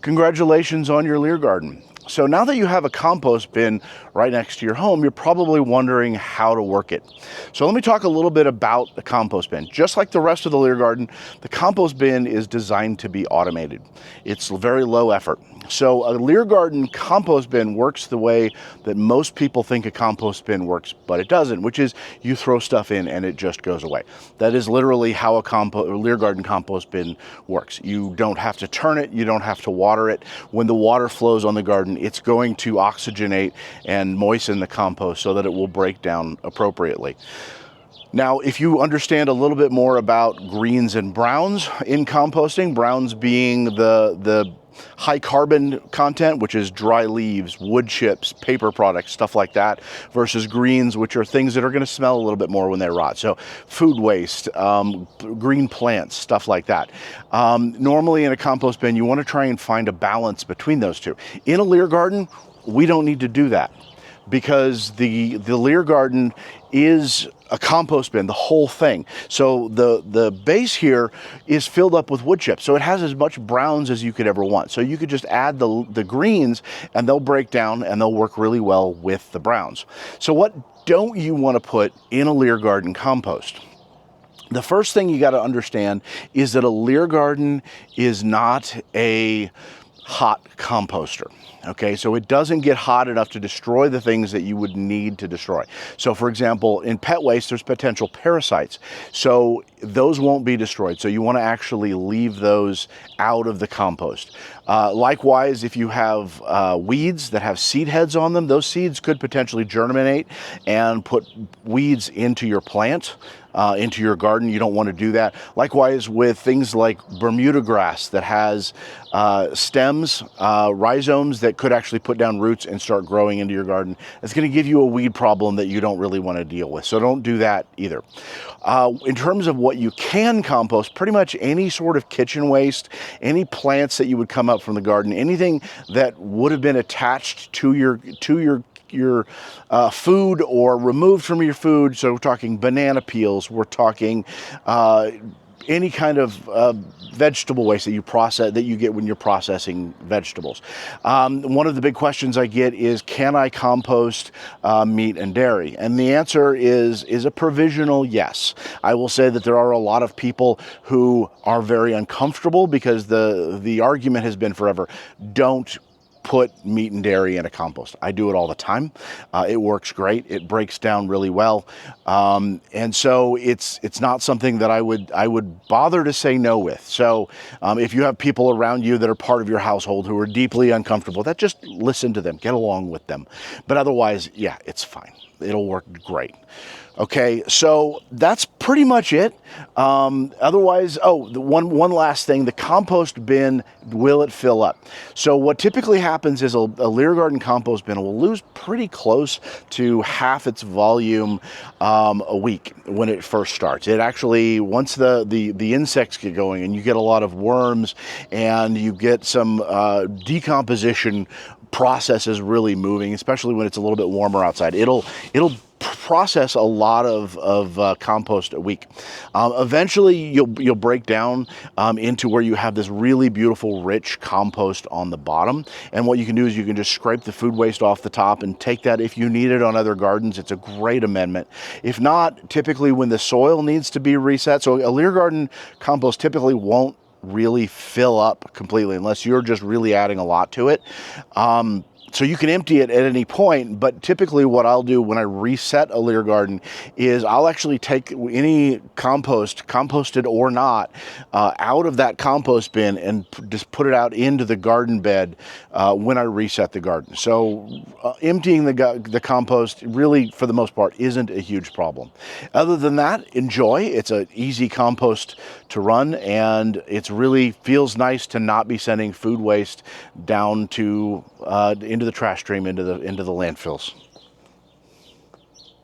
Congratulations on your LEHR Garden. So now that you have a compost bin right next to your home, you're probably wondering how to work it. So let me talk a little bit about the compost bin. Just like the rest of the LEHR Garden, the compost bin is designed to be automated. It's very low effort. So a LEHR Garden compost bin works the way that most people think a compost bin works, but it doesn't, which is you throw stuff in and it just goes away. That is literally how a LEHR Garden compost bin works. You don't have to turn it, you don't have to water it. When the water flows on the garden, it's going to oxygenate and moisten the compost so that it will break down appropriately. Now, if you understand a little bit more about greens and browns in composting, browns being the high carbon content, which is dry leaves, wood chips, paper products, stuff like that, versus greens, which are things that are going to smell a little bit more when they rot. So food waste, green plants, stuff like that. Normally in a compost bin, you want to try and find a balance between those two. In a LEHR Garden, we don't need to do that, because the LEHR Garden is a compost bin, the whole thing. So the base here is filled up with wood chips. So it has as much browns as you could ever want. So you could just add the greens and they'll break down and they'll work really well with the browns. So what don't you want to put in a LEHR Garden compost? The first thing you got to understand is that a LEHR Garden is not a hot composter. Okay, so it doesn't get hot enough to destroy the things that you would need to destroy. So for example, in pet waste, there's potential parasites. So those won't be destroyed. So you want to actually leave those out of the compost. Likewise, if you have weeds that have seed heads on them, those seeds could potentially germinate and put weeds into your plant, into your garden. You don't want to do that. Likewise with things like Bermuda grass that has stems, rhizomes that could actually put down roots and start growing into your garden. It's going to give you a weed problem that you don't really want to deal with. So don't do that either. In terms of what you can compost, pretty much any sort of kitchen waste, any plants that you would come up from the garden, anything that would have been attached to your food or removed from your food. So we're talking banana peels, we're talking any kind of vegetable waste that you process, that you get when you're processing vegetables. One of the big questions I get is, can I compost meat and dairy? And the answer is a provisional yes. I will say that there are a lot of people who are very uncomfortable because the argument has been forever, don't put meat and dairy in a compost. I do it all the time. It works great. It breaks down really well. And so it's not something that I would bother to say no with. So if you have people around you that are part of your household who are deeply uncomfortable, that just listen to them, get along with them. But otherwise, yeah, it's fine. It'll work great. Okay, so that's pretty much it. Otherwise, the one last thing, the compost bin, will it fill up? So what typically happens is a LEHR Garden compost bin will lose pretty close to half its volume a week when it first starts. It actually, once the insects get going and you get a lot of worms and you get some decomposition processes really moving, especially when it's a little bit warmer outside, it'll process a lot of compost a week. Eventually you'll break down into where you have this really beautiful rich compost on the bottom, and what you can do is you can just scrape the food waste off the top and take that if you need it on other gardens. It's a great amendment. If not, typically when the soil needs to be reset, so a LEHR Garden compost typically won't really fill up completely unless you're just really adding a lot to it. So you can empty it at any point, but typically what I'll do when I reset a LEHR Garden is I'll actually take any compost, composted or not, out of that compost bin and just put it out into the garden bed when I reset the garden. So emptying the compost really, for the most part, isn't a huge problem. Other than that, enjoy. It's an easy compost to run, and it's really feels nice to not be sending food waste down to into the trash stream, into the landfills.